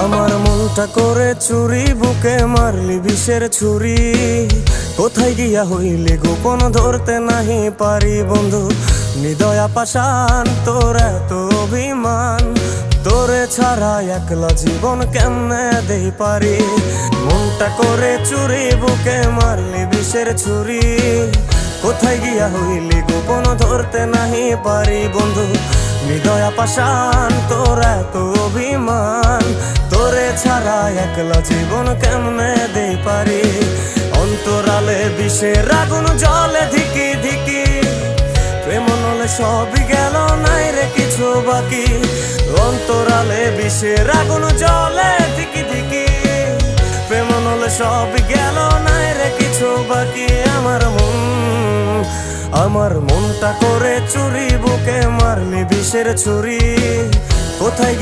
আমার মনটা করে চুরি, বুকে মারলি বিষের ছুরি। কোথায় গিয়া হইলি গোপন ধরতে নাহি পারি বন্ধু। হৃদয়া পাষাণ তোর এত অভিমান, তোরে ছাড়া একলা জীবন কেমনে দেই পারি। মনটা করে চুরি, বুকে মারলি বিষের ছুরি। কোথায় গিয়া হইলি গোপন ধরতে নাহি পারি বন্ধু। হৃদয়া পাষাণ তোর এত অভিমান, তোরে ছাড়া একলা জীবন কেমনে দেই পারি। অন্তরালে বিষের আগুন জ্বলে ধিকি ধিকি, প্রেম নলে সবই গেল নাই রে কিছু বাকি। অন্তরালে বিষের আগুন জ্বলে ধিকি ধিকি, প্রেম নলে সবই গেল নাই রে কিছু বাকি। আমার মনটা করে চুরি, বুকে মারলি বিষের ছুরি। কোথায়